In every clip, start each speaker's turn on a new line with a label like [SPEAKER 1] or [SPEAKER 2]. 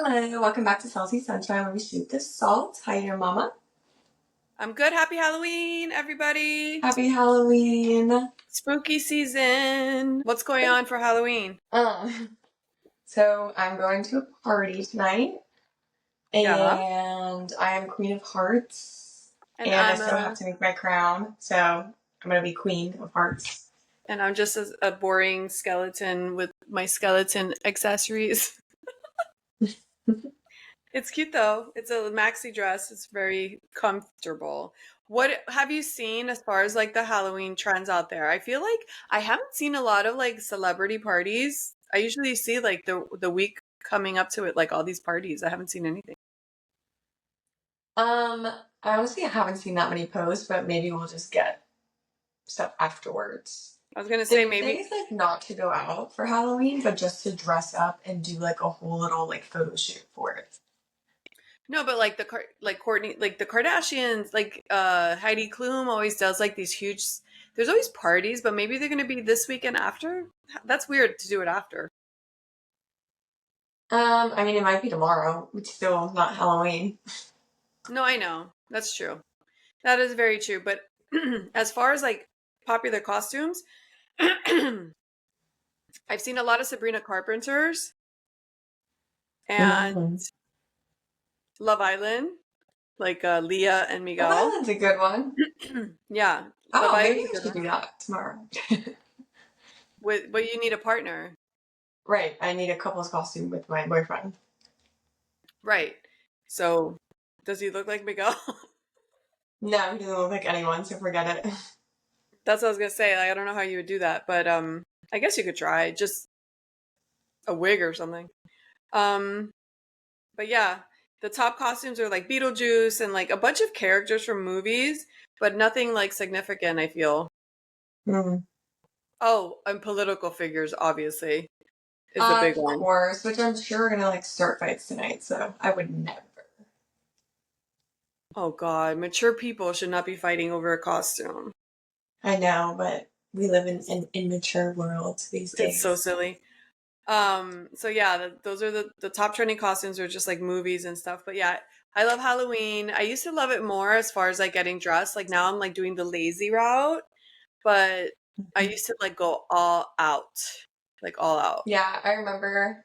[SPEAKER 1] Hello, welcome back to Salty Sunshine where we shoot the salt. How you doing, Mama?
[SPEAKER 2] I'm good. Happy Halloween, everybody.
[SPEAKER 1] Happy Halloween.
[SPEAKER 2] Spooky season. What's going on for Halloween?
[SPEAKER 1] So I'm going to a party tonight,
[SPEAKER 2] Yeah.
[SPEAKER 1] and I am Queen of Hearts,
[SPEAKER 2] And
[SPEAKER 1] and I
[SPEAKER 2] I'm
[SPEAKER 1] still have to make my crown, so I'm going to be Queen of Hearts.
[SPEAKER 2] just a boring skeleton with my skeleton accessories. It's cute though. It's a maxi dress. It's very comfortable. What have you seen as far as like the Halloween trends out there? I feel like I haven't seen a lot of like celebrity parties. I usually see like the week coming up to it, like all these parties. I haven't seen anything.
[SPEAKER 1] I honestly haven't seen that many posts, but maybe we'll just get stuff afterwards.
[SPEAKER 2] I was gonna say
[SPEAKER 1] The thing
[SPEAKER 2] maybe.
[SPEAKER 1] is like not to go out for Halloween, but just to dress up and do like a whole little like photo shoot for it.
[SPEAKER 2] No, but like like Courtney, like the Kardashians, like Heidi Klum always does like these huge. There's always parties, but maybe they're gonna be this weekend after. That's weird to do it after.
[SPEAKER 1] I mean, it might be tomorrow. It's still not Halloween.
[SPEAKER 2] No, I know that's true. That is very true. But as far as like popular costumes, I've seen a lot of Sabrina Carpenter's and Love Island, like Leah and
[SPEAKER 1] Love
[SPEAKER 2] Miguel.
[SPEAKER 1] Island's a good one.
[SPEAKER 2] Yeah, Love
[SPEAKER 1] Oh, maybe
[SPEAKER 2] Island's
[SPEAKER 1] we
[SPEAKER 2] a good
[SPEAKER 1] should do
[SPEAKER 2] one.
[SPEAKER 1] that tomorrow.
[SPEAKER 2] But you need a partner.
[SPEAKER 1] Right, I need a couple's costume with my boyfriend.
[SPEAKER 2] Right. So, does he look like Miguel?
[SPEAKER 1] No, he doesn't look like anyone, so forget it.
[SPEAKER 2] That's what I was gonna say. Like, I don't know how you would do that, but I guess you could try just a wig or something. Um, but yeah, the top costumes are like Beetlejuice and like a bunch of characters from movies, but nothing like significant. I feel.
[SPEAKER 1] Mm.
[SPEAKER 2] Oh, and political figures obviously is the big
[SPEAKER 1] Of
[SPEAKER 2] one.
[SPEAKER 1] course, which I'm sure are gonna like start fights tonight, so I would never.
[SPEAKER 2] Oh God, mature people should not be fighting over a costume.
[SPEAKER 1] I know, but we live in an immature world these
[SPEAKER 2] It's so
[SPEAKER 1] days.
[SPEAKER 2] silly. So yeah, those are the top trending costumes are just like movies and stuff. But yeah, I love Halloween. I used to love it more as far as like getting dressed. Like now I'm like doing the lazy route, but I used to like go all out. Like all out.
[SPEAKER 1] Yeah, I remember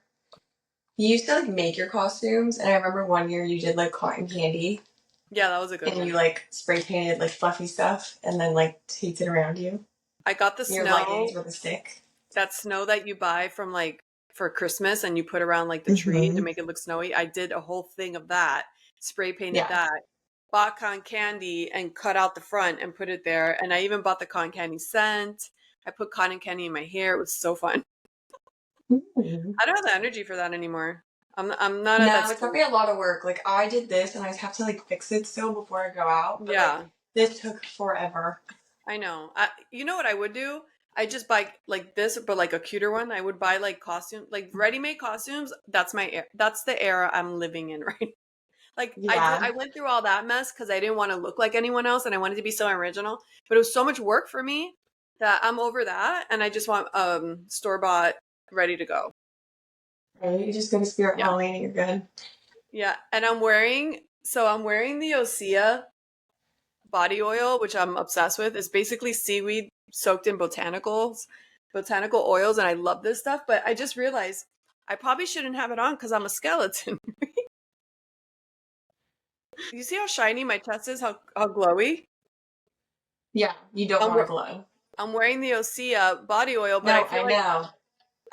[SPEAKER 1] you used to like make your costumes, and I remember one year you did like cotton candy.
[SPEAKER 2] Yeah, that was a good
[SPEAKER 1] And
[SPEAKER 2] one.
[SPEAKER 1] you like spray painted like fluffy stuff and then like taped it around you.
[SPEAKER 2] I got the
[SPEAKER 1] Your
[SPEAKER 2] snow,
[SPEAKER 1] leggings with a stick.
[SPEAKER 2] that snow that you buy from like for Christmas and you put around like the tree to
[SPEAKER 1] Mm-hmm.
[SPEAKER 2] make it look snowy. I did a whole thing of that, spray painted
[SPEAKER 1] Yeah.
[SPEAKER 2] that, bought cotton candy and cut out the front and put it there. And I even bought the cotton candy scent. I put cotton candy in my hair. It was so fun.
[SPEAKER 1] Mm-hmm.
[SPEAKER 2] I don't have the energy for that anymore. I'm not at that
[SPEAKER 1] No, it's
[SPEAKER 2] stage.
[SPEAKER 1] probably a lot of work. Like I did this and I have to like fix it still before I go out. But like
[SPEAKER 2] Yeah,
[SPEAKER 1] this took forever.
[SPEAKER 2] I know. You know what I would do? I just buy like this, but like a cuter one. I would buy like costume, like ready-made costumes. That's the era I'm living in right. Like I
[SPEAKER 1] Yeah.
[SPEAKER 2] went through all that mess because I didn't want to look like anyone else and I wanted to be so original. But it was so much work for me that I'm over that and I just want store bought, ready to go.
[SPEAKER 1] Right. You just go to Spirit
[SPEAKER 2] Yeah.
[SPEAKER 1] Halloween and you're good.
[SPEAKER 2] Yeah. And I'm wearing the Osea body oil, which I'm obsessed with. It's basically seaweed soaked in botanical oils, and I love this stuff. But I just realized I probably shouldn't have it on because I'm a skeleton. You see how shiny my chest is, how glowy?
[SPEAKER 1] Yeah. You don't
[SPEAKER 2] I'm
[SPEAKER 1] want to
[SPEAKER 2] we-
[SPEAKER 1] glow.
[SPEAKER 2] I'm wearing the Osea body oil, but I
[SPEAKER 1] No,
[SPEAKER 2] feel
[SPEAKER 1] I
[SPEAKER 2] like
[SPEAKER 1] know.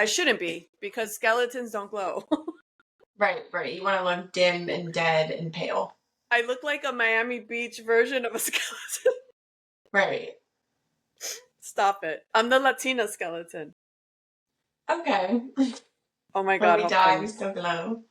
[SPEAKER 2] I shouldn't be because skeletons don't glow.
[SPEAKER 1] Right, right. You want to look dim and dead and pale.
[SPEAKER 2] I look like a Miami Beach version of a skeleton.
[SPEAKER 1] Right.
[SPEAKER 2] Stop it. I'm the Latina skeleton.
[SPEAKER 1] Okay.
[SPEAKER 2] Oh my
[SPEAKER 1] When
[SPEAKER 2] God,
[SPEAKER 1] we
[SPEAKER 2] how
[SPEAKER 1] die, we
[SPEAKER 2] funny.
[SPEAKER 1] still glow.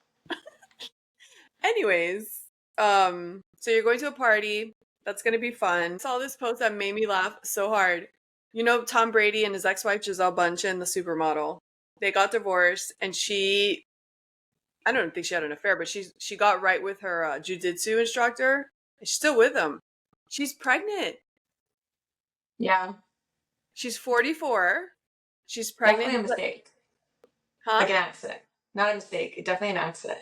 [SPEAKER 2] Anyways, so you're going to a party. That's gonna be fun. I saw this post that made me laugh so hard. You know Tom Brady and his ex-wife Giselle Bundchen, the supermodel. They got divorced, and I don't think she had an affair, but she got right with her jujitsu instructor. And she's still with him. She's pregnant.
[SPEAKER 1] Yeah.
[SPEAKER 2] She's 44. She's
[SPEAKER 1] Definitely
[SPEAKER 2] pregnant.
[SPEAKER 1] a mistake.
[SPEAKER 2] Huh?
[SPEAKER 1] Like an accident. Not a mistake. Definitely an accident.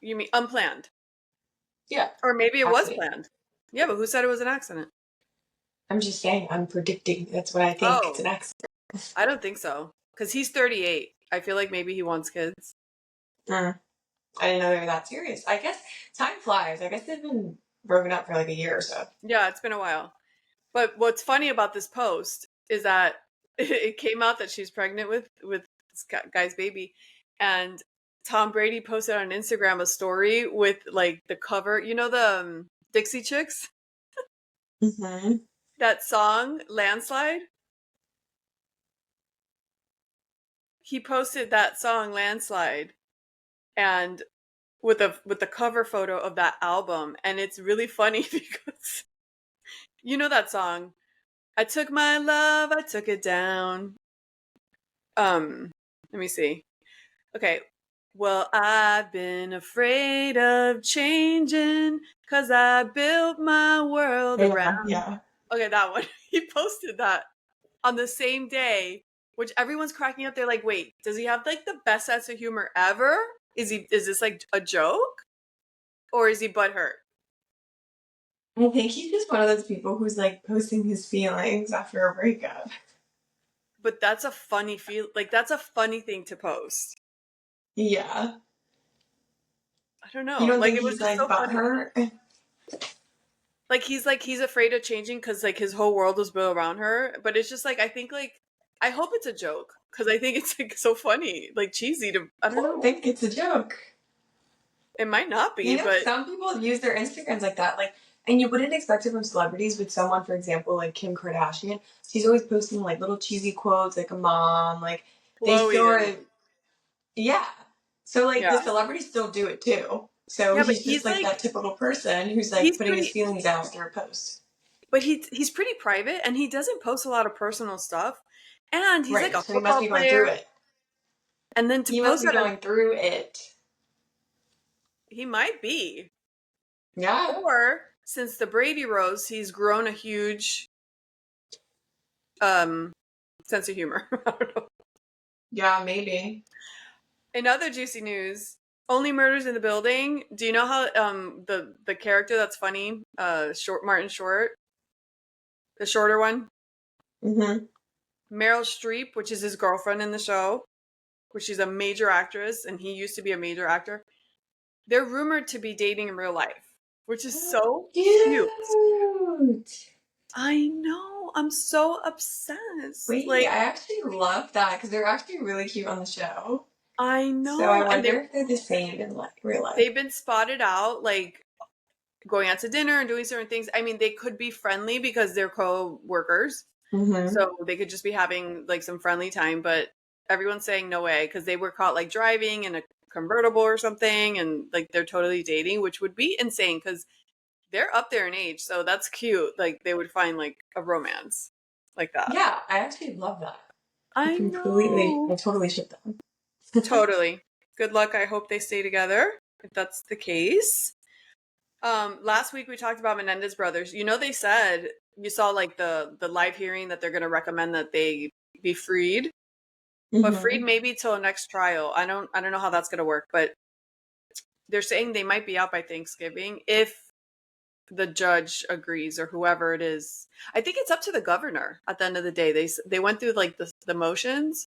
[SPEAKER 2] You mean unplanned?
[SPEAKER 1] Yeah.
[SPEAKER 2] Or maybe it was
[SPEAKER 1] Accident.
[SPEAKER 2] planned. Yeah, but who said it was an accident?
[SPEAKER 1] I'm just saying, I'm predicting that's what I think. It's
[SPEAKER 2] Oh,
[SPEAKER 1] an accident.
[SPEAKER 2] I don't think so. Because he's 38. I feel like maybe he wants kids.
[SPEAKER 1] Mm. I didn't know they were that serious. I guess time flies. I guess they've been broken up for like a year or so.
[SPEAKER 2] Yeah, it's been a while. But what's funny about this post is that it came out that she's pregnant with this guy's baby, and Tom Brady posted on Instagram a story with like the cover. You know the Dixie Chicks,
[SPEAKER 1] Mm-hmm.
[SPEAKER 2] that song "Landslide." He posted that song "Landslide" and with the cover photo of that album, and it's really funny because you know that song. I took my love, I took it down. Let me see. Okay. Well, I've been afraid of changing because I built my world
[SPEAKER 1] Yeah,
[SPEAKER 2] around.
[SPEAKER 1] yeah.
[SPEAKER 2] Okay, that one. He posted that on the same day, which everyone's cracking up. They're like, wait, does he have like the best sense of humor ever? Is this like a joke? Or is he butthurt?
[SPEAKER 1] I think he's just one of those people who's like posting his feelings after a breakup.
[SPEAKER 2] But that's a funny that's a funny thing to post.
[SPEAKER 1] Yeah.
[SPEAKER 2] I don't
[SPEAKER 1] You
[SPEAKER 2] know.
[SPEAKER 1] don't
[SPEAKER 2] Like
[SPEAKER 1] think
[SPEAKER 2] it was
[SPEAKER 1] he's
[SPEAKER 2] just
[SPEAKER 1] like
[SPEAKER 2] so funny.
[SPEAKER 1] butthurt?
[SPEAKER 2] Like he's afraid of changing because like his whole world was built around her. But it's just like I think like I hope it's a joke because I think it's like so funny, like cheesy to I
[SPEAKER 1] I
[SPEAKER 2] don't
[SPEAKER 1] don't
[SPEAKER 2] know.
[SPEAKER 1] think it's a joke.
[SPEAKER 2] It might not be,
[SPEAKER 1] You know,
[SPEAKER 2] but
[SPEAKER 1] some people use their Instagrams like that. Like, and you wouldn't expect it from celebrities, but someone, for example, like Kim Kardashian, she's always posting like little cheesy quotes, like a mom. Like, they
[SPEAKER 2] Chloe
[SPEAKER 1] sort
[SPEAKER 2] is
[SPEAKER 1] of, yeah. So, like,
[SPEAKER 2] yeah
[SPEAKER 1] the celebrities still do it too. So
[SPEAKER 2] yeah. But
[SPEAKER 1] he's just like that typical person who's like
[SPEAKER 2] he's
[SPEAKER 1] putting his
[SPEAKER 2] pretty,
[SPEAKER 1] feelings out after a post.
[SPEAKER 2] but he's pretty private and he doesn't post a lot of personal stuff. And he's like
[SPEAKER 1] Right.
[SPEAKER 2] a
[SPEAKER 1] So he must
[SPEAKER 2] football
[SPEAKER 1] be going through
[SPEAKER 2] player,
[SPEAKER 1] it.
[SPEAKER 2] and then to
[SPEAKER 1] He must
[SPEAKER 2] post
[SPEAKER 1] be
[SPEAKER 2] that
[SPEAKER 1] going through it.
[SPEAKER 2] he might be,
[SPEAKER 1] Yeah.
[SPEAKER 2] or since the Brady rose, he's grown a huge um sense of humor. I don't know.
[SPEAKER 1] Yeah, maybe.
[SPEAKER 2] In other juicy news, Only Murders in the Building. Do you know how the character that's funny, Short Martin Short, the shorter one,
[SPEAKER 1] Mm-hmm.
[SPEAKER 2] Meryl Streep, which is his girlfriend in the show, which she's a major actress, and he used to be a major actor. They're rumored to be dating in real life, which is so cute.
[SPEAKER 1] Cute.
[SPEAKER 2] I know. I'm so obsessed.
[SPEAKER 1] Wait,
[SPEAKER 2] Like
[SPEAKER 1] I actually love that because they're actually really cute on the show.
[SPEAKER 2] I
[SPEAKER 1] So I
[SPEAKER 2] know, and
[SPEAKER 1] wonder if they're the same in like real life.
[SPEAKER 2] they've been spotted out like going out to dinner and doing certain things. I mean, they could be friendly because they're co-workers.
[SPEAKER 1] Mm-hmm.
[SPEAKER 2] So they could just be having like some friendly time, but everyone's saying no way because they were caught like driving in a convertible or something and like they're totally dating, which would be insane because they're up there in age. So that's cute. Like they would find like a romance like that.
[SPEAKER 1] Yeah, I actually love that.
[SPEAKER 2] I
[SPEAKER 1] I
[SPEAKER 2] know.
[SPEAKER 1] totally ship them.
[SPEAKER 2] Totally. Good luck. I hope they stay together if that's the case. Last week we talked about Menendez Brothers. You know, they said you saw like the live hearing that they're going to recommend that they be freed, but freed
[SPEAKER 1] Mm-hmm.
[SPEAKER 2] maybe till next trial. I don't know how that's going to work, but they're saying they might be out by Thanksgiving if the judge agrees or whoever it is. I think it's up to the governor at the end of the day. They went through like the motions.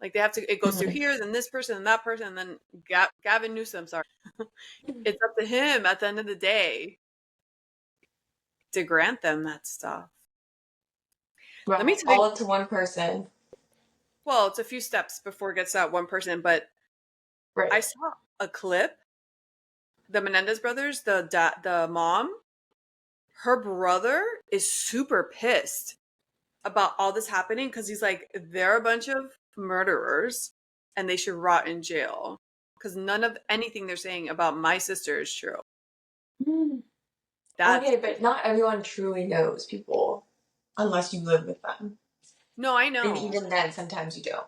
[SPEAKER 2] Like they have to, it goes through
[SPEAKER 1] Mm-hmm.
[SPEAKER 2] here, then this person, and that person, and then Gavin Newsom. Sorry, it's up to him at the end of the day to grant them that stuff. Let me
[SPEAKER 1] Wow,
[SPEAKER 2] tell you.
[SPEAKER 1] all up to one person.
[SPEAKER 2] Well, it's a few steps before it gets to that one person, but I
[SPEAKER 1] Right.
[SPEAKER 2] saw a clip. The Menendez brothers, the mom, her brother is super pissed about all this happening because he's like, they're a bunch of murderers and they should rot in jail because none of anything they're saying about my sister is true.
[SPEAKER 1] Mm.
[SPEAKER 2] That's
[SPEAKER 1] Okay, but not everyone truly knows people unless you live with them.
[SPEAKER 2] no, I
[SPEAKER 1] And
[SPEAKER 2] know.
[SPEAKER 1] even then, sometimes you don't.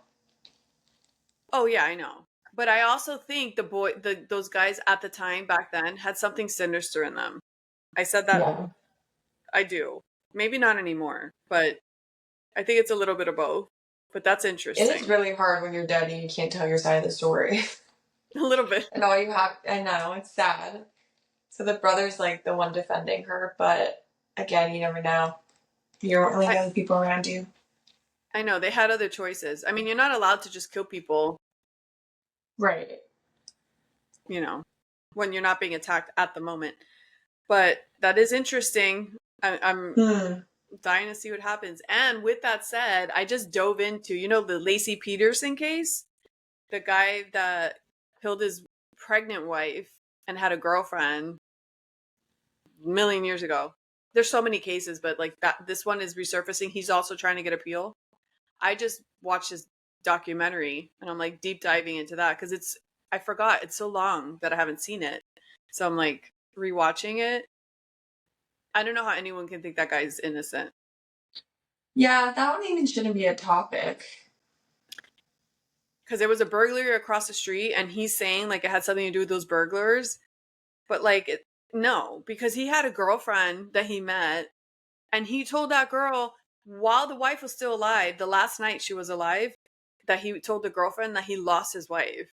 [SPEAKER 2] Oh yeah, I know. But I also think those guys at the time back then had something sinister in them. I said that
[SPEAKER 1] Yeah.
[SPEAKER 2] I do. Maybe not anymore, but I think it's a little bit of both. But that's
[SPEAKER 1] It is
[SPEAKER 2] interesting.
[SPEAKER 1] really hard when you're dead and you can't tell your side of the story.
[SPEAKER 2] A little bit.
[SPEAKER 1] And all you have, I know, it's sad. So the brother's like the one defending her, but again, you never know. You don't really
[SPEAKER 2] I,
[SPEAKER 1] know the people around you.
[SPEAKER 2] I know they had other choices. I mean, you're not allowed to just kill people,
[SPEAKER 1] Right.
[SPEAKER 2] you know, when you're not being attacked at the moment. But that is interesting. I'm dying to see what happens. And with that said, I just dove into, the Lacey Peterson case, the guy that killed his pregnant wife and had a girlfriend a million years ago. There's so many cases, but like that, this one is resurfacing. He's also trying to get appeal. I just watched his documentary and I'm like deep diving into that because I forgot. It's so long that I haven't seen it. So I'm like rewatching it. I don't know how anyone can think that guy's innocent.
[SPEAKER 1] Yeah, that one even shouldn't be a topic.
[SPEAKER 2] Because there was a burglary across the street and he's saying like it had something to do with those burglars. But like, no, because he had a girlfriend that he met and he told that girl while the wife was still alive, the last night she was alive, that he told the girlfriend that he lost his wife.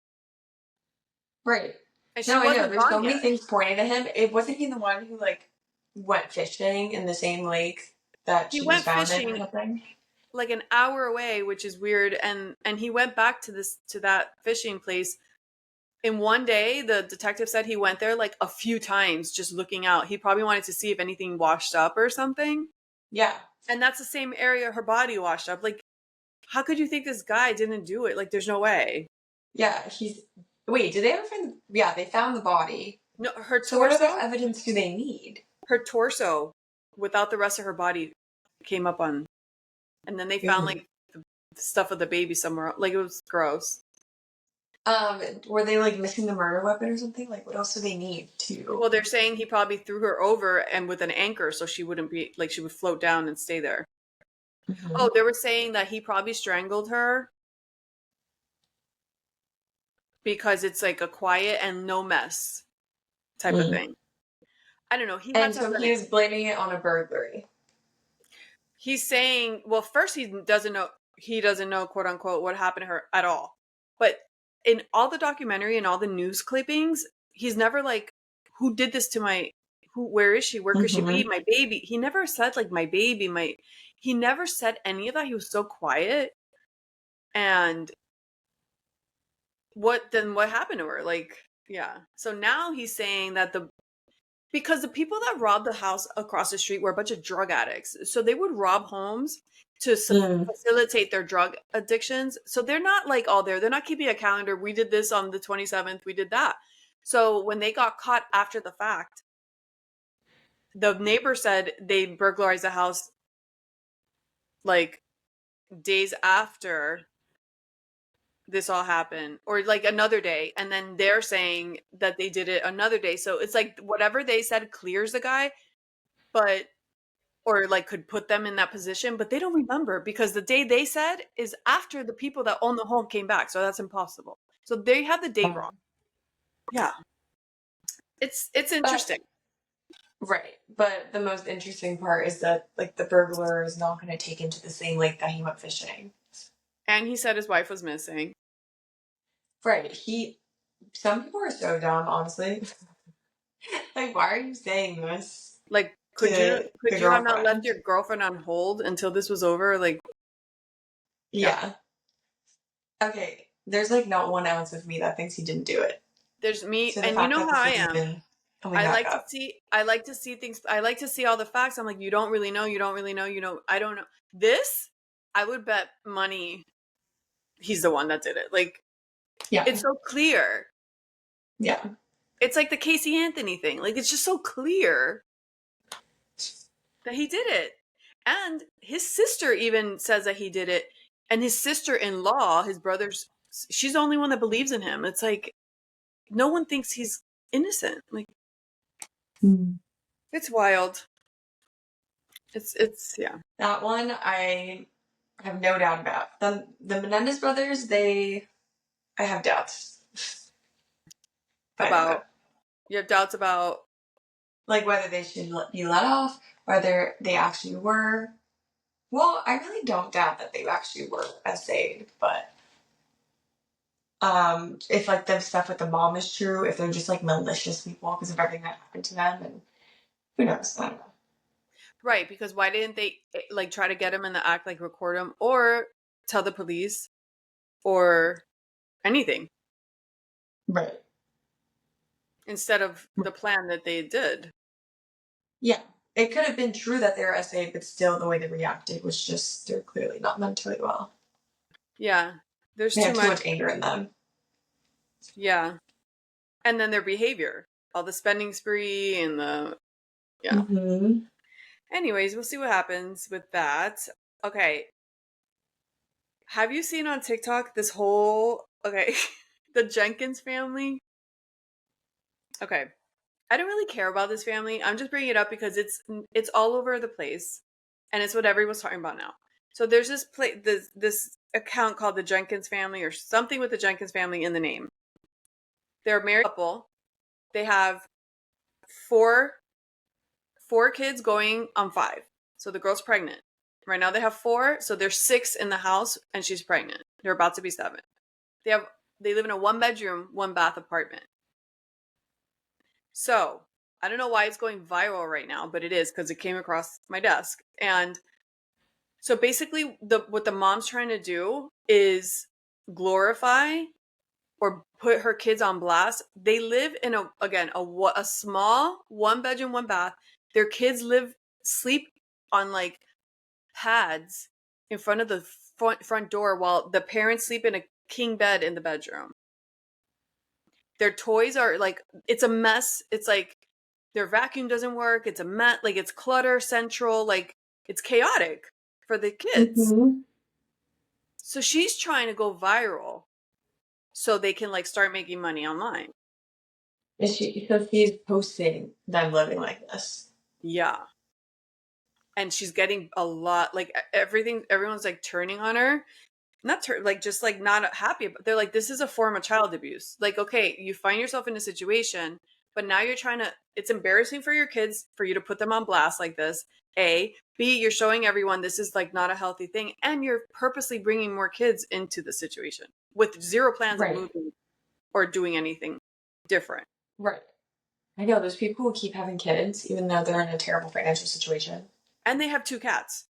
[SPEAKER 1] Right.
[SPEAKER 2] And she
[SPEAKER 1] No, I know.
[SPEAKER 2] wasn't
[SPEAKER 1] There's
[SPEAKER 2] gone
[SPEAKER 1] so many
[SPEAKER 2] yet.
[SPEAKER 1] things pointing to him. It wasn't he the one who like went fishing in the same lake that
[SPEAKER 2] He
[SPEAKER 1] she was
[SPEAKER 2] went
[SPEAKER 1] found in or
[SPEAKER 2] fishing
[SPEAKER 1] something?
[SPEAKER 2] like an hour away, which is weird. And he went back to that fishing place in one day. The detective said he went there like a few times just looking out. He probably wanted to see if anything washed up or something.
[SPEAKER 1] Yeah.
[SPEAKER 2] And that's the same area her body washed up. Like, how could you think this guy didn't do it? Like, there's no way.
[SPEAKER 1] Yeah, wait, did they ever find yeah, they found the body.
[SPEAKER 2] No,
[SPEAKER 1] So what other evidence do they need?
[SPEAKER 2] her torso without the rest of her body came up on, and then they found
[SPEAKER 1] Ew.
[SPEAKER 2] like the stuff of the baby somewhere. Like, it was gross.
[SPEAKER 1] Were they like missing the murder weapon or something? Like what else do they need to
[SPEAKER 2] Well, they're saying he probably threw her over and with an anchor so she wouldn't be like she would float down and stay there.
[SPEAKER 1] Mhm.
[SPEAKER 2] Oh, they were saying that he probably strangled her because it's like a quiet and no mess type of
[SPEAKER 1] Mm.
[SPEAKER 2] thing. I don't know. He had
[SPEAKER 1] And
[SPEAKER 2] to have
[SPEAKER 1] so
[SPEAKER 2] done
[SPEAKER 1] he
[SPEAKER 2] it.
[SPEAKER 1] was blaming it on a burglary.
[SPEAKER 2] He's saying, well, first he doesn't know, quote unquote, what happened to her at all. But in all the documentary and all the news clippings, he's never like, who did this to where is she? Where could she be?
[SPEAKER 1] Mhm.
[SPEAKER 2] My baby. He never said like my baby, he never said any of that. He was so quiet. And what happened to her? Like, yeah. So now he's saying that because the people that robbed the house across the street were a bunch of drug addicts. So they would rob homes to
[SPEAKER 1] Mm.
[SPEAKER 2] facilitate their drug addictions. So they're not like all there. They're not keeping a calendar. We did this on the 27th. We did that. So when they got caught after the fact, the neighbor said they burglarized the house like days after this all happened or like another day. And then they're saying that they did it another day. So it's like whatever they said clears the guy, but or like could put them in that position, but they don't remember because the day they said is after the people that own the home came back. So that's impossible. So they have the date wrong. Yeah. It's
[SPEAKER 1] But
[SPEAKER 2] interesting.
[SPEAKER 1] right. But the most interesting part is that like the burglar is not gonna take him to the same lake that he went fishing.
[SPEAKER 2] And he said his wife was missing.
[SPEAKER 1] Right. Some people are so dumb, honestly. Like why are you saying this
[SPEAKER 2] Like, could you
[SPEAKER 1] to
[SPEAKER 2] could
[SPEAKER 1] the
[SPEAKER 2] you have not left
[SPEAKER 1] girlfriend?
[SPEAKER 2] your girlfriend on hold until this was over? Like, yeah.
[SPEAKER 1] Yeah. Okay. There's like not 1 ounce of me that thinks he didn't do it.
[SPEAKER 2] There's me,
[SPEAKER 1] So the
[SPEAKER 2] and you
[SPEAKER 1] fact
[SPEAKER 2] know
[SPEAKER 1] that
[SPEAKER 2] how
[SPEAKER 1] this
[SPEAKER 2] I
[SPEAKER 1] is
[SPEAKER 2] am.
[SPEAKER 1] even coming back up.
[SPEAKER 2] I like to see things. I like to see all the facts. I'm like, you don't really know. You don't really know. I don't know. This, I would bet money he's the one that did it. Like,
[SPEAKER 1] Yeah.
[SPEAKER 2] it's so clear.
[SPEAKER 1] Yeah.
[SPEAKER 2] It's like the Casey Anthony thing. Like, it's just so clear that he did it. And his sister even says that he did it. And his sister-in-law, his brother's, she's the only one that believes in him. It's like, no one thinks he's innocent. Like, it's wild. It's yeah.
[SPEAKER 1] That one I have no doubt about. The Menendez brothers, I have doubts. I don't know.
[SPEAKER 2] About, you have doubts about,
[SPEAKER 1] Like whether they should be let off, whether they actually were. Well, I really don't doubt that they actually were essayed, but If like the stuff with the mom is true, if they're just like malicious people because of everything that happened to them, and who knows? I don't know.
[SPEAKER 2] Right, because why didn't they like try to get him in the act, like record him or tell the police or anything
[SPEAKER 1] Right.
[SPEAKER 2] instead of the plan that they did?
[SPEAKER 1] Yeah. It could have been true that they were SA, but still the way they reacted was just they're clearly not mentally well.
[SPEAKER 2] Yeah. There's
[SPEAKER 1] They
[SPEAKER 2] too
[SPEAKER 1] have too
[SPEAKER 2] much.
[SPEAKER 1] much anger in them.
[SPEAKER 2] Yeah. And then their behavior, all the spending spree and yeah.
[SPEAKER 1] Mm-hmm.
[SPEAKER 2] Anyways, we'll see what happens with that. Okay. Have you seen on TikTok this whole, okay, the Jenkins family? Okay. I don't really care about this family. I'm just bringing it up because it's all over the place, and it's what everyone's talking about now. So there's this account called the Jenkins family or something with the Jenkins family in the name. They're a married couple. They have four kids going on five. So the girl's pregnant. Right now they have four, so there's six in the house, and she's pregnant. They're about to be seven. They live in a 1 bedroom, 1 bath apartment. So I don't know why it's going viral right now, but it is because it came across my desk. And so basically, what the mom's trying to do is glorify or put her kids on blast. They live in a small 1 bedroom, 1 bath. Their kids sleep on like pads in front of the front door while the parents sleep in a king bed in the bedroom. Their toys are like, it's a mess. It's like their vacuum doesn't work. It's a mess. Like it's clutter central. Like it's chaotic for the kids.
[SPEAKER 1] Mm-hmm.
[SPEAKER 2] So she's trying to go viral so they can like start making money online.
[SPEAKER 1] So she's posting them living like this.
[SPEAKER 2] Yeah. And she's getting a lot, like everyone's like turning on her. Like just like not happy, but they're like, this is a form of child abuse. Like, okay, you find yourself in a situation, but now you're trying to, it's embarrassing for your kids for you to put them on blast like this. A, B, you're showing everyone this is like not a healthy thing. And you're purposely bringing more kids into the situation with zero plans of
[SPEAKER 1] Right.
[SPEAKER 2] moving or doing anything different.
[SPEAKER 1] Right. I know there's people who keep having kids even though they're in a terrible financial situation.
[SPEAKER 2] And they have two cats.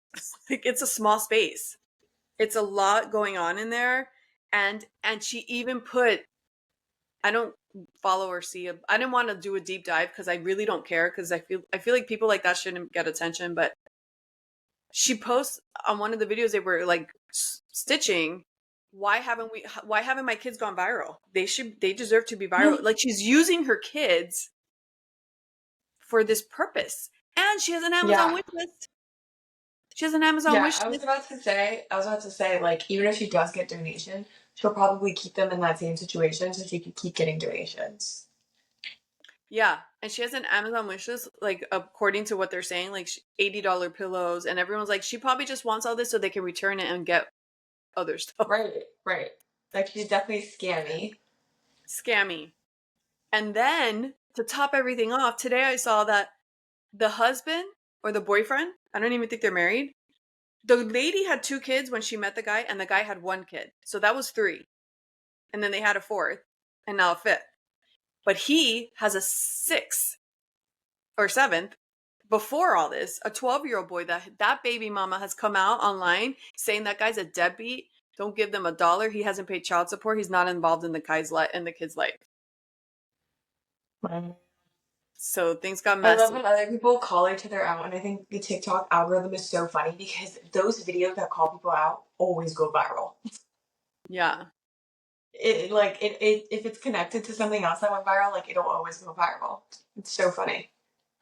[SPEAKER 2] Like it's a small space. It's a lot going on in there. And she even put, I don't follow or see. I didn't want to do a deep dive because I really don't care because I feel like people like that shouldn't get attention. But she posts on one of the videos they were like stitching. Why haven't my kids gone viral? They deserve to be viral. Like she's using her kids for this purpose, and she has an Amazon
[SPEAKER 1] Yeah.
[SPEAKER 2] wish list. She has an Amazon
[SPEAKER 1] Yeah,
[SPEAKER 2] wish list.
[SPEAKER 1] I was about to say, like, even if she does get donation, she'll probably keep them in that same situation so she can keep getting donations.
[SPEAKER 2] Yeah, and she has an Amazon wish list, like according to what they're saying, like $80 pillows, and everyone's like, she probably just wants all this so they can return it and get other stuff.
[SPEAKER 1] Right, right. Like, she's definitely scammy.
[SPEAKER 2] Scammy. And then to top everything off, today I saw that the husband or the boyfriend, I don't even think they're married. The lady had 2 kids when she met the guy, and the guy had 1 kid. So that was 3. And then they had a 4th, and now a 5th. But he has a 6th or 7th. Before all this, a 12-year-old boy that baby mama has come out online saying that guy's a deadbeat. Don't give them $1. He hasn't paid child support. He's not involved in the kid's life.
[SPEAKER 1] Right.
[SPEAKER 2] So things got
[SPEAKER 1] I love
[SPEAKER 2] messy.
[SPEAKER 1] when other people call each other out, and I think the TikTok algorithm is so funny because those videos that call people out always go viral.
[SPEAKER 2] Yeah.
[SPEAKER 1] If it's connected to something else that went viral, like it'll always go viral. It's so funny.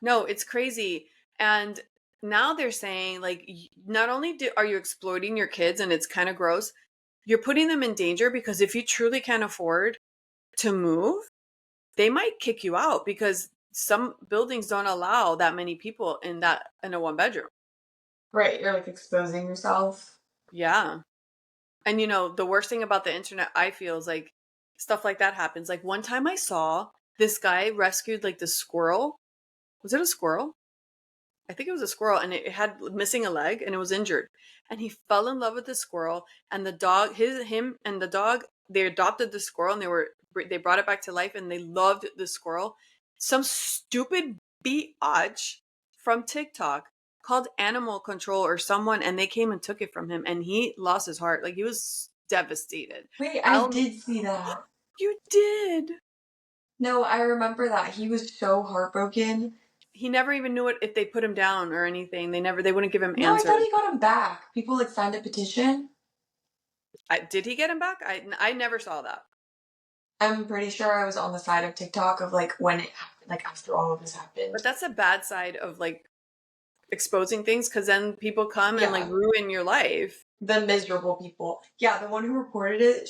[SPEAKER 2] No, it's crazy. And now they're saying like not only are you exploiting your kids and it's kind of gross, you're putting them in danger because if you truly can't afford to move, they might kick you out because some buildings don't allow that many people in a 1 bedroom.
[SPEAKER 1] Right, you're like exposing yourself.
[SPEAKER 2] Yeah. And the worst thing about the internet I feel is like stuff like that happens. Like one time I saw this guy rescued like the squirrel. Was it a squirrel? I think it was a squirrel, and it had missing a leg and it was injured. And he fell in love with the squirrel, and the dog, him and the dog they adopted the squirrel and they brought it back to life and they loved the squirrel. Some stupid biatch from TikTok called animal control or someone, and they came and took it from him, and he lost his heart. Like, he was devastated.
[SPEAKER 1] Wait, I did see that.
[SPEAKER 2] You did.
[SPEAKER 1] No, I remember that. He was so heartbroken.
[SPEAKER 2] He never even knew it if they put him down or anything. They wouldn't give him
[SPEAKER 1] No,
[SPEAKER 2] answers.
[SPEAKER 1] I thought he got him back. People like signed a petition.
[SPEAKER 2] Did he get him back? I never saw that.
[SPEAKER 1] I'm pretty sure I was on the side of TikTok of like when it happened, like after all of this happened.
[SPEAKER 2] But that's a bad side of like exposing things, because then people come and like ruin your life.
[SPEAKER 1] The miserable people. Yeah, the one who reported it,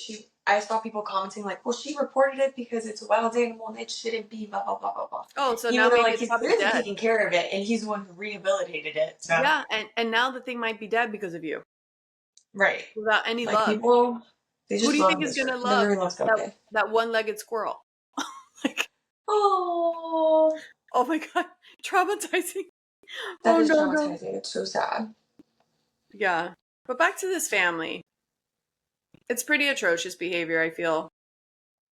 [SPEAKER 1] I saw people commenting like, well, she reported it because it's a wild animal and it shouldn't be blah blah blah blah blah.
[SPEAKER 2] Oh, so now
[SPEAKER 1] maybe
[SPEAKER 2] like
[SPEAKER 1] he's really taking care of it and he's the one who rehabilitated it. So.
[SPEAKER 2] Yeah, and now the thing might be dead because of you.
[SPEAKER 1] Right.
[SPEAKER 2] Without any
[SPEAKER 1] like
[SPEAKER 2] love.
[SPEAKER 1] People, they just
[SPEAKER 2] who do you think is gonna love that one-legged squirrel?
[SPEAKER 1] Like, oh
[SPEAKER 2] my god, traumatizing.
[SPEAKER 1] That is traumatizing. It's so sad.
[SPEAKER 2] Yeah, but back to this family. It's pretty atrocious behavior, I feel.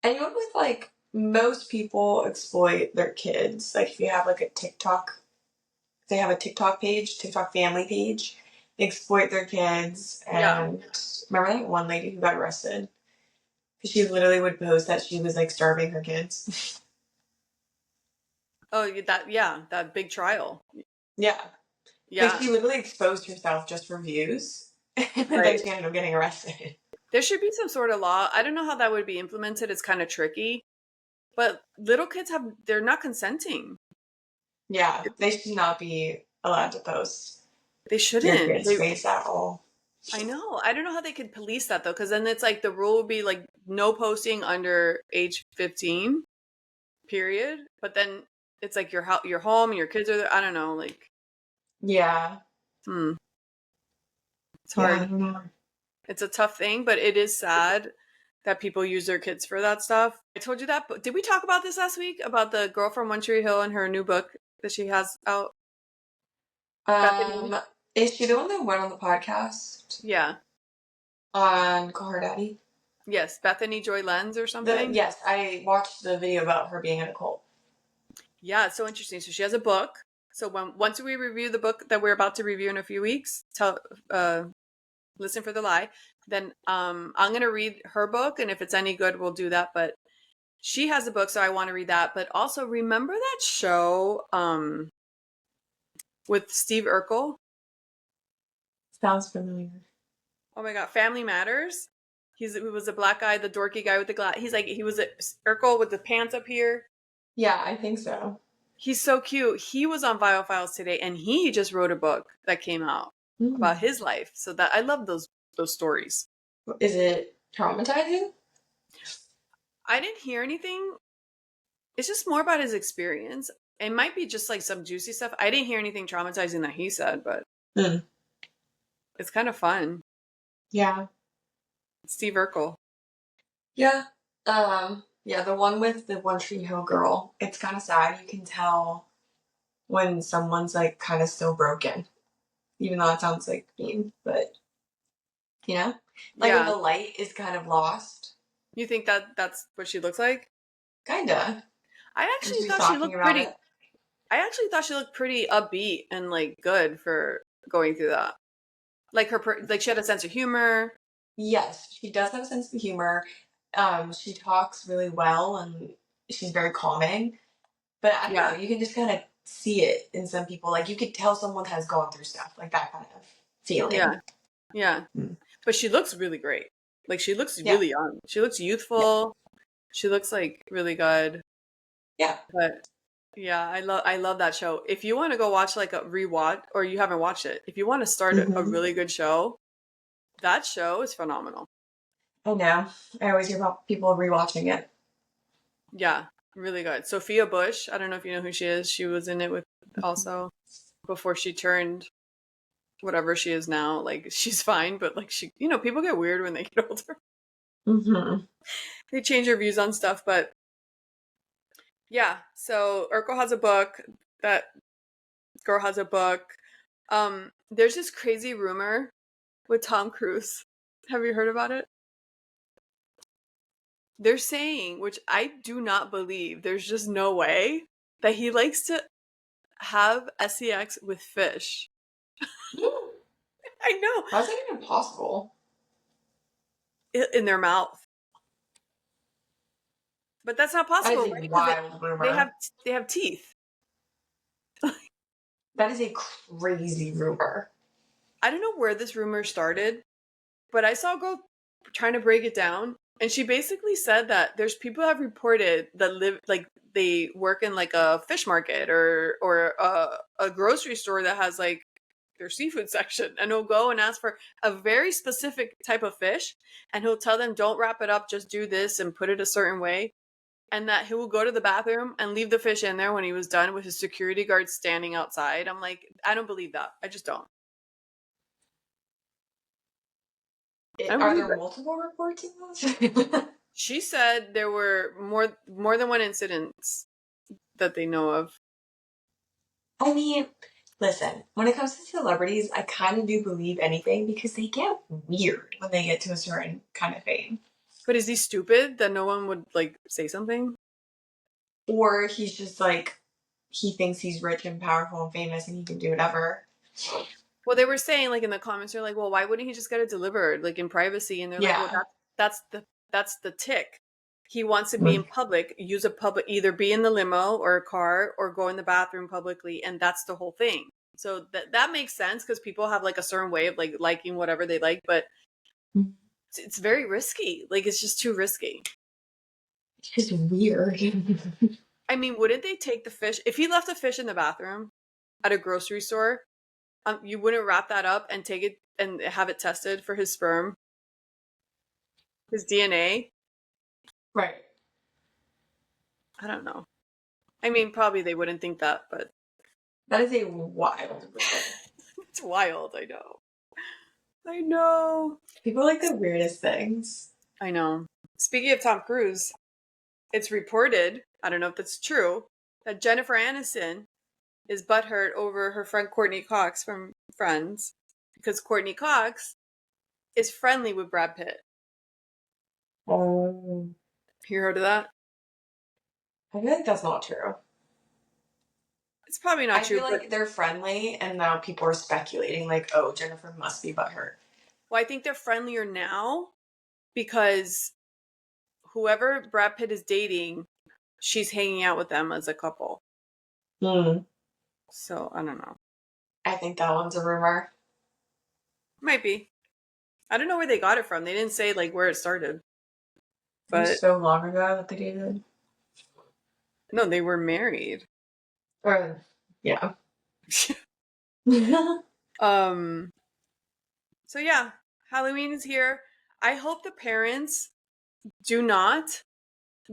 [SPEAKER 1] And even with like most people exploit their kids. Like if you have like a TikTok, they have a TikTok page, TikTok family page. They exploit their kids. And remember that one lady who got arrested? Because she literally would post that she was like starving her kids.
[SPEAKER 2] Oh, that big trial.
[SPEAKER 1] Yeah. Like she literally exposed herself just for views. And then she ended up getting arrested.
[SPEAKER 2] There should be some sort of law. I don't know how that would be implemented. It's kind of tricky. But little kids they're not consenting.
[SPEAKER 1] Yeah, they should not be allowed to post.
[SPEAKER 2] They shouldn't.
[SPEAKER 1] Their kids' face at all.
[SPEAKER 2] I know. I don't know how they could police that though, because then it's like the rule would be like no posting under age 15, period. But then it's like your home and your kids are there. I don't know, like.
[SPEAKER 1] Yeah.
[SPEAKER 2] It's hard.
[SPEAKER 1] I don't know.
[SPEAKER 2] It's a tough thing, but it is sad that people use their kids for that stuff. I told you that, but did we talk about this last week? About the girl from One Tree Hill and her new book that she has out?
[SPEAKER 1] Is she the one that went on the podcast?
[SPEAKER 2] Yeah.
[SPEAKER 1] On Call Her Daddy?
[SPEAKER 2] Yes, Bethany Joy Lenz or something?
[SPEAKER 1] Yes, I watched the video about her being in a cult.
[SPEAKER 2] Yeah, it's so interesting. So she has a book. So once we review the book that we're about to review in a few weeks, listen for the lie, then I'm going to read her book, and if it's any good, we'll do that. But she has a book, so I want to read that. But also, remember that show with Steve Urkel?
[SPEAKER 1] Sounds familiar.
[SPEAKER 2] Oh my god, Family Matters. He was a black guy, the dorky guy with the glass. He was a Urkel with the pants up here.
[SPEAKER 1] Yeah, I think so.
[SPEAKER 2] He's so cute. He was on Vial Files today, and he just wrote a book that came out about his life. So that I love those stories.
[SPEAKER 1] Is it traumatizing?
[SPEAKER 2] I didn't hear anything. It's just more about his experience. It might be just like some juicy stuff. I didn't hear anything traumatizing that he said, but it's kind of fun.
[SPEAKER 1] Yeah.
[SPEAKER 2] Steve Urkel.
[SPEAKER 1] Yeah. Yeah, the one with the One Tree Hill girl. It's kind of sad. You can tell when someone's like kind of still broken. Even though it sounds like mean, but you know? Like when the light is kind of lost.
[SPEAKER 2] You think that's what she looks like?
[SPEAKER 1] Kinda.
[SPEAKER 2] I actually thought she looked pretty. I actually thought she looked pretty upbeat and like good for going through that. Like she had a sense of humor.
[SPEAKER 1] Yes, she does have a sense of humor. She talks really well and she's very calming. But I don't know, you can just kind of see it in some people. Like you could tell someone has gone through stuff, like that kind of feeling.
[SPEAKER 2] Yeah. But she looks really great. Like she looks really young. She looks youthful. Yeah. She looks like really good.
[SPEAKER 1] Yeah.
[SPEAKER 2] But yeah, I love that show. If you want to go watch like a rewatch, or you haven't watched it, if you want to start a really good show, that show is phenomenal.
[SPEAKER 1] I know. I always hear about people rewatching it.
[SPEAKER 2] Yeah, really good. Sophia Bush, I don't know if you know who she is. She was in it with also before she turned whatever she is now. Like she's fine, but like she, people get weird when they get older. They change their views on stuff, but yeah. So Urkel has a book. That girl has a book. There's this crazy rumor with Tom Cruise. Have you heard about it? they're saying, which I do not believe, there's just no way, that he likes to have sex with fish. I know.
[SPEAKER 1] How's that even possible?
[SPEAKER 2] In their mouth. But that's not
[SPEAKER 1] That is
[SPEAKER 2] possible,
[SPEAKER 1] a
[SPEAKER 2] right? Because
[SPEAKER 1] wild
[SPEAKER 2] they have
[SPEAKER 1] rumor.
[SPEAKER 2] they have teeth.
[SPEAKER 1] That is a crazy rumor.
[SPEAKER 2] I don't know where this rumor started, but I saw a girl trying to break it down, and she basically said that there's people who have reported that live like they work in like a fish market or a grocery store that has like their seafood section, and he'll go and ask for a very specific type of fish, and he'll tell them don't wrap it up, just do this and put it a certain way, and that he will go to the bathroom and leave the fish in there when he was done with his security guard standing outside. I'm like, I don't believe that. I just don't. I don't
[SPEAKER 1] Are
[SPEAKER 2] believe
[SPEAKER 1] there
[SPEAKER 2] it.
[SPEAKER 1] multiple reports of this?
[SPEAKER 2] She said there were more than one incidents that they know of.
[SPEAKER 1] I mean, listen, when it comes to celebrities, I kind of do believe anything because they get weird when they get to a certain kind of fame.
[SPEAKER 2] But is he stupid that no one would like say something?
[SPEAKER 1] Or he's just like, he thinks he's rich and powerful and famous and he can do whatever.
[SPEAKER 2] Well, they were saying like in the comments, they're like, well, why wouldn't he just get it delivered like in privacy? And they're like, well,
[SPEAKER 1] Yeah.
[SPEAKER 2] that's the tick. He wants to be in public, use a public, either be in the limo or a car or go in the bathroom publicly, and that's the whole thing. So that makes sense because people have like a certain way of like liking whatever they like, but it's very risky. Like it's just too risky.
[SPEAKER 1] It's just weird.
[SPEAKER 2] I mean, wouldn't they take the fish if he left a fish in the bathroom at a grocery store? You wouldn't wrap that up and take it and have it tested for his sperm, his DNA.
[SPEAKER 1] Right.
[SPEAKER 2] I don't know. I mean, probably they wouldn't think that, but
[SPEAKER 1] That is a wild rumor.
[SPEAKER 2] it's wild. I know. I know.
[SPEAKER 1] People like the weirdest things.
[SPEAKER 2] I know. Speaking of Tom Cruise, it's reported, I don't know if that's true, that Jennifer Aniston is butthurt over her friend Courtney Cox from Friends because Courtney Cox is friendly with Brad Pitt.
[SPEAKER 1] Oh.
[SPEAKER 2] You heard of that?
[SPEAKER 1] I feel like that's not true.
[SPEAKER 2] It's probably not
[SPEAKER 1] I
[SPEAKER 2] true,
[SPEAKER 1] feel
[SPEAKER 2] but
[SPEAKER 1] like they're friendly and now people are speculating like, oh, Jennifer must be butthurt.
[SPEAKER 2] well, I think they're friendlier now because whoever Brad Pitt is dating, she's hanging out with them as a couple. So I don't know.
[SPEAKER 1] I think that one's a rumor.
[SPEAKER 2] Might be. I don't know where they got it from. They didn't say like where it started.
[SPEAKER 1] It
[SPEAKER 2] But
[SPEAKER 1] was so long ago that they dated.
[SPEAKER 2] no, they were married.
[SPEAKER 1] Or, yeah.
[SPEAKER 2] So yeah, Halloween is here. I hope the parents do not.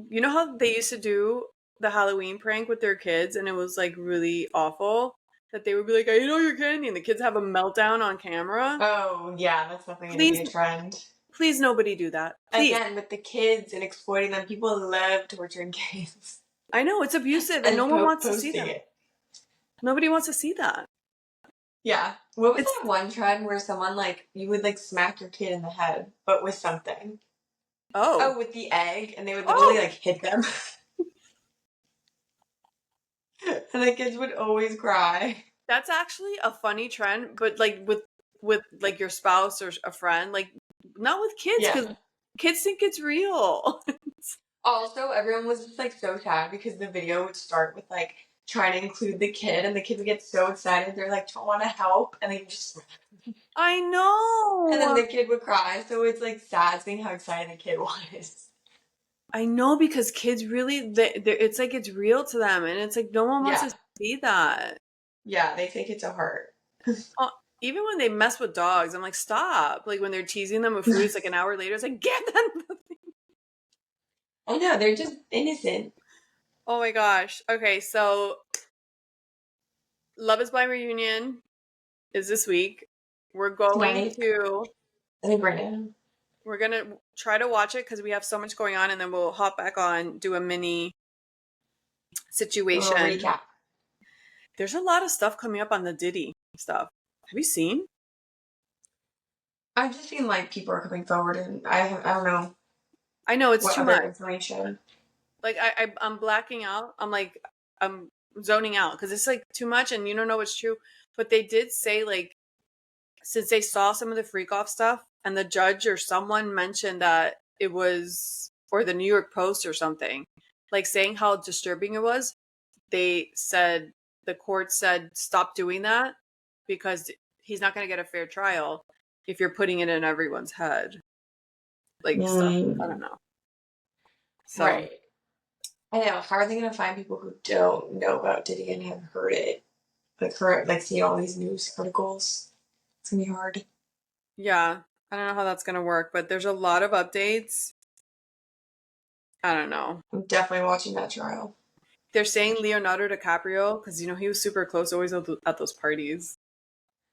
[SPEAKER 2] You know how they used to do the Halloween prank with their kids and it was like really awful? That they would be like, I know you're candy, and the kids have a meltdown on camera.
[SPEAKER 1] Oh, yeah, that's definitely going to
[SPEAKER 2] Please,
[SPEAKER 1] be a trend.
[SPEAKER 2] please, nobody do that. Please.
[SPEAKER 1] Again, with the kids and exploiting them, people love torturing kids.
[SPEAKER 2] I know, it's abusive and
[SPEAKER 1] And
[SPEAKER 2] no one wants to see
[SPEAKER 1] posting
[SPEAKER 2] them.
[SPEAKER 1] it.
[SPEAKER 2] Nobody wants to see that.
[SPEAKER 1] Yeah. What was
[SPEAKER 2] It's
[SPEAKER 1] that one trend where someone, like, you would, like, smack your kid in the head, but with something? Oh, with the egg, and they would literally, like, hit them. And the kids would always cry.
[SPEAKER 2] That's actually a funny trend, but like with like your spouse or a friend, like not with kids because kids think it's real.
[SPEAKER 1] Also, everyone was just, like, so sad because the video would start with, like, trying to include the kid, and the kid would get so excited, they're like, don't want to help, and they just...
[SPEAKER 2] I know.
[SPEAKER 1] And then the kid would cry, so it's, like, sad seeing how excited the kid was.
[SPEAKER 2] I know because kids really, it's like it's real to them, and it's like no one wants to see that.
[SPEAKER 1] Yeah, they take it to heart.
[SPEAKER 2] Even when they mess with dogs, I'm like, stop. Like when they're teasing them with food, it's like an hour later, it's like, get them the thing.
[SPEAKER 1] I know, they're just innocent.
[SPEAKER 2] Oh my gosh. Okay, so Love is Blind reunion is this week. We're going to...
[SPEAKER 1] I think right now.
[SPEAKER 2] We're going to try to watch it because we have so much going on, and then we'll hop back on, do a mini situation.
[SPEAKER 1] A recap.
[SPEAKER 2] There's a lot of stuff coming up on the Diddy stuff. Have you seen?
[SPEAKER 1] I've just seen, like, people are coming forward, and I don't know.
[SPEAKER 2] I know it's
[SPEAKER 1] What
[SPEAKER 2] too
[SPEAKER 1] other
[SPEAKER 2] much.
[SPEAKER 1] information?
[SPEAKER 2] Like I'm blacking out. I'm zoning out because it's like too much and you don't know what's true. But they did say like since they saw some of the freak off stuff and the judge or someone mentioned that it was or the New York Post or something like saying how disturbing it was, they said the court said stop doing that because he's not going to get a fair trial if you're putting it in everyone's head like stuff. I don't
[SPEAKER 1] Mm,
[SPEAKER 2] know. So
[SPEAKER 1] right. I know. How are they going to find people who don't know about Diddy and have heard it? Like, heard, like, see all these news articles? It's going to be hard.
[SPEAKER 2] yeah, I don't know how that's going to work, but there's a lot of updates. I don't know.
[SPEAKER 1] I'm definitely watching that trial.
[SPEAKER 2] They're saying Leonardo DiCaprio because he was super close, always at those parties.